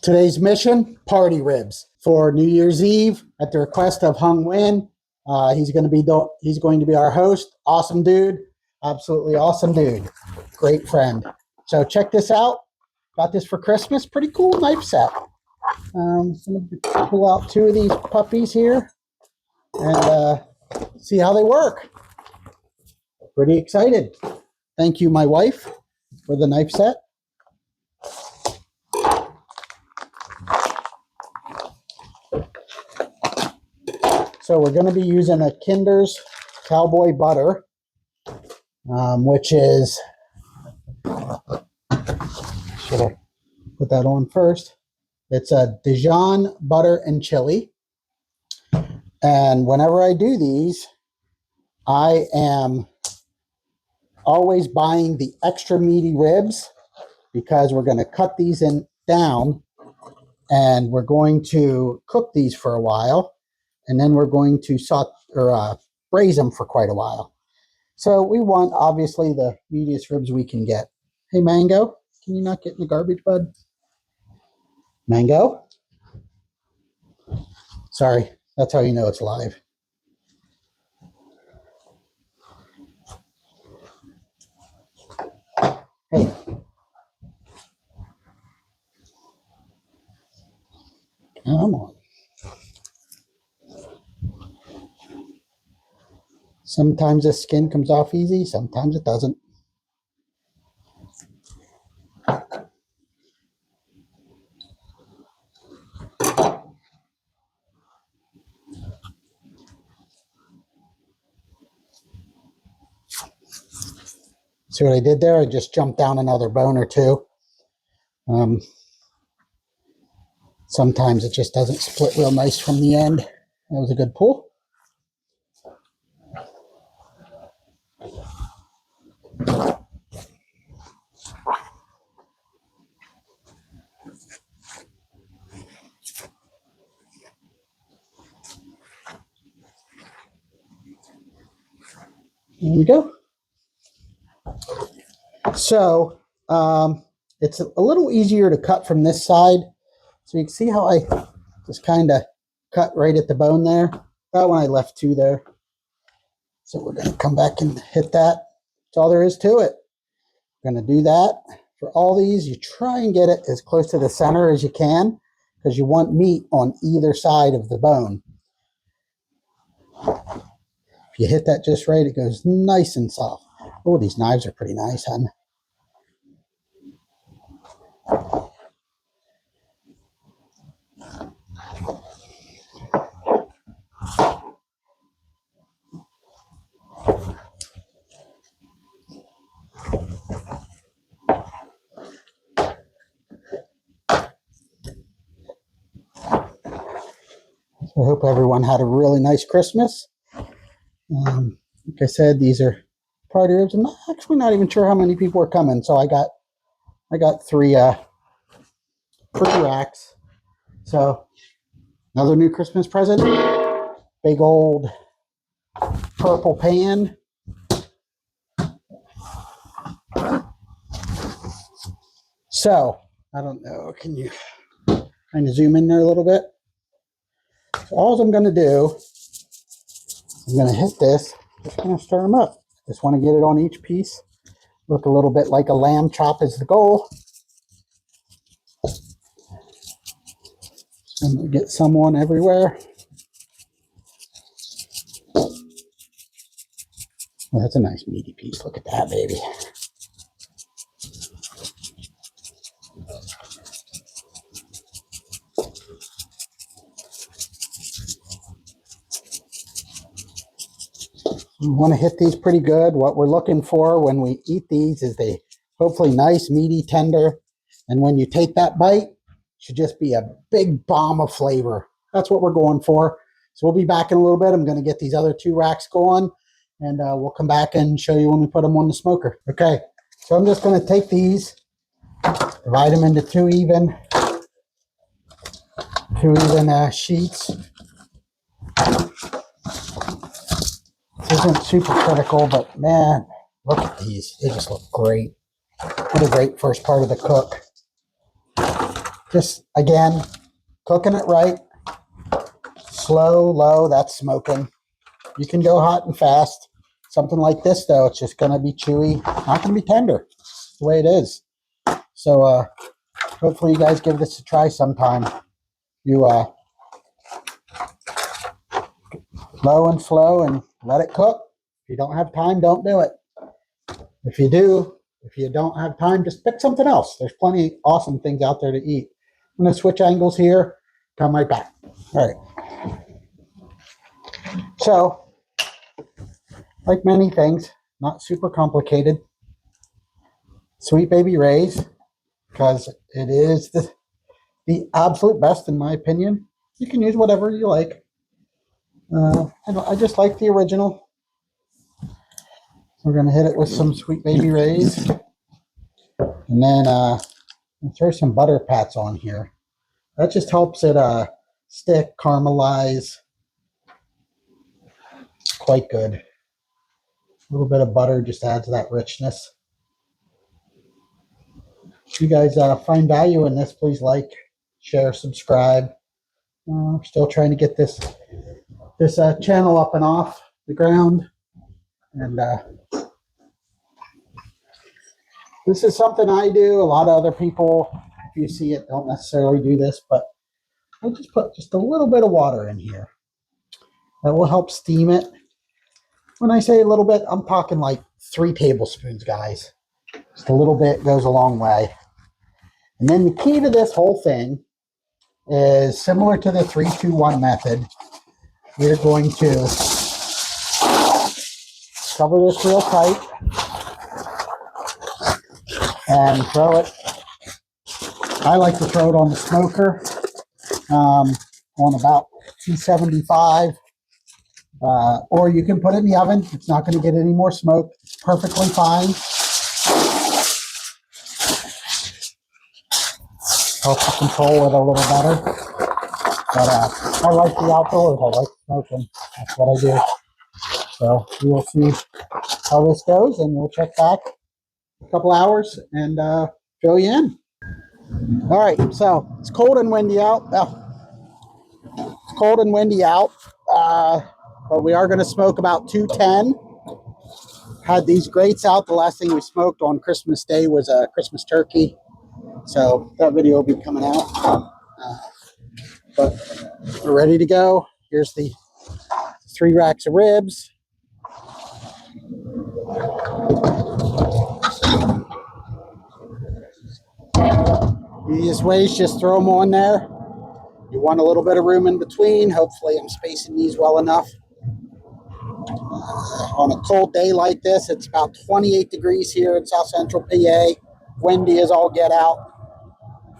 Today's mission, party ribs for New Year's Eve at the request of Hung Nguyen. He's going to be our host. Awesome dude. Absolutely awesome dude. Great friend. So check this out. Got this for Christmas. Pretty cool knife set. I'm going to pull out two of these puppies here and see how they work. Pretty excited. Thank you, my wife, for the knife set. So we're going to be using a Kinder's Cowboy Butter, which is, should I put that on first? It's a Dijon butter and chili. And whenever I do these, I am always buying the extra meaty ribs because we're going to cut these down and we're going to cook these for a while. And then we're going to braise them for quite a while. So we want, obviously, the meatiest ribs we can get. Hey, Mango, can you not get in the garbage, bud? Mango? Sorry, that's how you know it's live. Hey. Come on. Sometimes the skin comes off easy, sometimes it doesn't. See what I did there? I just jumped down another bone or two. Sometimes it just doesn't split real nice from the end. That was a good pull. There we go. So it's a little easier to cut from this side. So you can see how I just kind of cut right at the bone there. That one I left two there. So we're going to come back and hit that. That's all there is to it. We're going to do that. For all these, you try and get it as close to the center as you can because you want meat on either side of the bone. If you hit that just right, it goes nice and soft. Oh, these knives are pretty nice, hon. I hope everyone had a really nice Christmas. Like I said, these are party ribs. I'm actually not even sure how many people are coming, so I got three racks. So another new Christmas present. Big old purple pan. So I don't know. Can you kind of zoom in there a little bit? So all I'm going to do, I'm going to hit this. Just going to stir them up. Just want to get it on each piece. Look a little bit like a lamb chop is the goal. I'm going to get some on everywhere. Well, that's a nice meaty piece. Look at that, baby. We want to hit these pretty good. What we're looking for when we eat these is they hopefully nice, meaty, tender. And when you take that bite, it should just be a big bomb of flavor. That's what we're going for. So we'll be back in a little bit. I'm going to get these other two racks going, and we'll come back and show you when we put them on the smoker. Okay, so I'm just going to take these, divide them into two even sheets. This isn't super critical, but man, look at these. They just look great. What a great first part of the cook. Just, again, cooking it right. Slow, low, that's smoking. You can go hot and fast. Something like this, though, it's just going to be chewy, not going to be tender. It's the way it is. So hopefully you guys give this a try sometime. You low and slow and let it cook. If you don't have time, don't do it. If you don't have time, just pick something else. There's plenty of awesome things out there to eat. I'm going to switch angles here. Come right back. All right. So, like many things, not super complicated. Sweet Baby Ray's, because it is the absolute best in my opinion. You can use whatever you like. I just like the original. We're going to hit it with some Sweet Baby Ray's. And then throw some butter pats on here. That just helps it stick, caramelize. It's quite good. A little bit of butter just adds that richness. If you guys find value in this, please like, share, subscribe. We're still trying to get this channel up and off the ground. And this is something I do. A lot of other people, if you see it, don't necessarily do this, but I just put just a little bit of water in here. That will help steam it. When I say a little bit, I'm talking like 3 tablespoons, guys. Just a little bit goes a long way. And then the key to this whole thing is similar to the 3-2-1 method. We're going to cover this real tight and throw it. I like to throw it on the smoker on about 275. Or you can put it in the oven. It's not going to get any more smoke. It's perfectly fine. Helps you control it a little better. But I like the outdoors. I like smoking. That's what I do. So we will see how this goes, and we'll check back a couple hours and fill you in. All right, so it's cold and windy out. It's cold and windy out, but we are going to smoke about 210. Had these grates out. The last thing we smoked on Christmas Day was a Christmas turkey. So that video will be coming out. But we're ready to go. Here's the 3 racks of ribs. Easiest way is just throw them on there. You want a little bit of room in between. Hopefully I'm spacing these well enough. On a cold day like this, it's about 28 degrees here in South Central PA. Windy as all get out.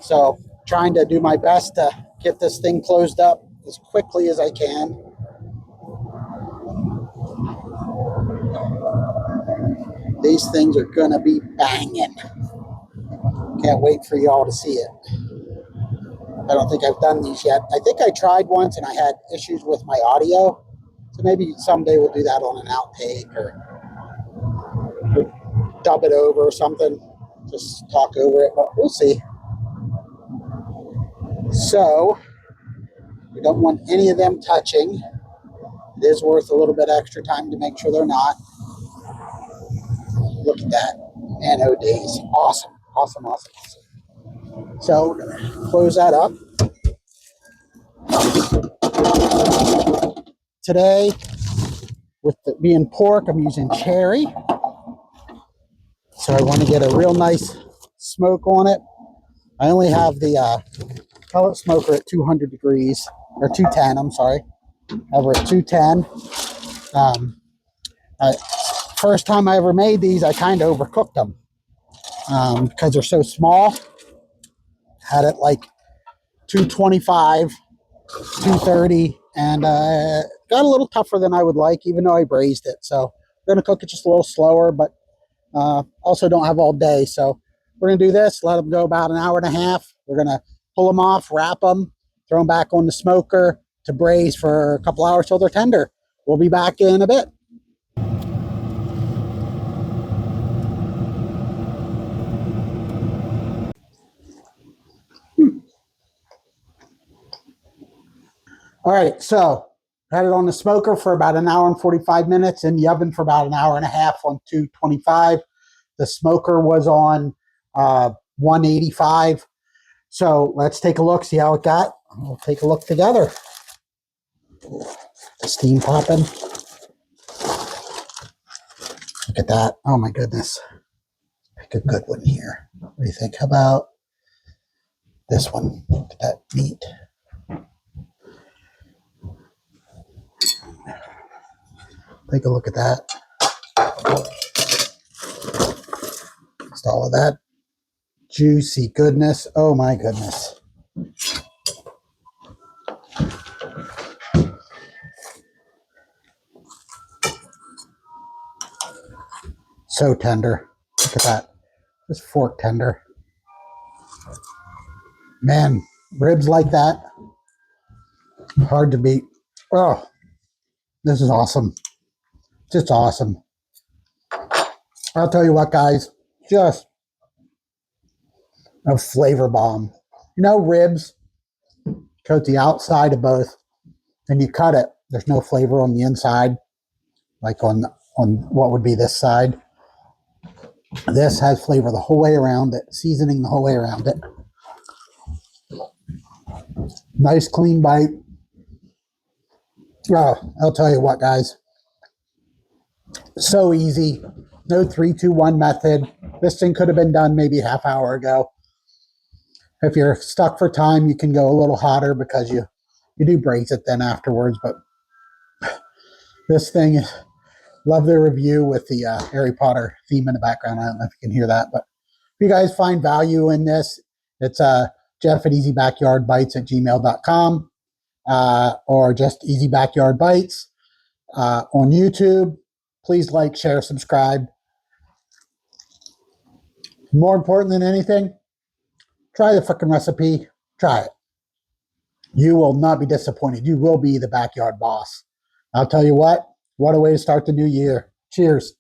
So trying to do my best to get this thing closed up as quickly as I can. These things are going to be banging. Can't wait for y'all to see it. I don't think I've done these yet. I think I tried once and I had issues with my audio. So maybe someday we'll do that on an outtake or dub it over or something. Just talk over it, but we'll see. So we don't want any of them touching. It is worth a little bit extra time to make sure they're not. Look at that. Man, oh days. Awesome. Awesome, awesome, awesome. So we're going to close that up. Today, with it being pork, I'm using cherry. So I want to get a real nice smoke on it. I only have the pellet smoker at 200 degrees, or 210, I'm sorry. Over at 210. First time I ever made these, I kind of overcooked them because they're so small. Had it like 225, 230, and got a little tougher than I would like, even though I braised it. So we're going to cook it just a little slower, but also don't have all day. So we're going to do this, let them go about an hour and a half. We're going to pull them off, wrap them, throw them back on the smoker to braise for a couple hours till they're tender. We'll be back in a bit. All right, so had it on the smoker for about an hour and 45 minutes, in the oven for about an hour and a half on 225. The smoker was on 185. So let's take a look, see how it got. We'll take a look together. The steam popping. Look at that. Oh my goodness. Pick a good one here. What do you think? How about this one? Look at that meat. Take a look at that. Just all of that juicy goodness. Oh my goodness. So tender. Look at that. Just fork tender. Man, ribs like that, hard to beat. Oh, this is awesome. Just awesome. I'll tell you what, guys, just a flavor bomb. You know, ribs, coat the outside of both, and you cut it. There's no flavor on the inside, like on what would be this side. This has flavor the whole way around it, seasoning the whole way around it. Nice clean bite. Oh, I'll tell you what, guys. So easy. No 3-2-1 method. This thing could have been done maybe a half hour ago. If you're stuck for time, you can go a little hotter because you do braise it then afterwards. But this thing, love the review with the Harry Potter theme in the background. I don't know if you can hear that, but if you guys find value in this, it's Jeff at easybackyardbites@gmail.com or just Easy Backyard Bites on YouTube. Please like, share, subscribe. More important than anything, try the freaking recipe. Try it. You will not be disappointed. You will be the backyard boss. I'll tell you what a way to start the new year. Cheers.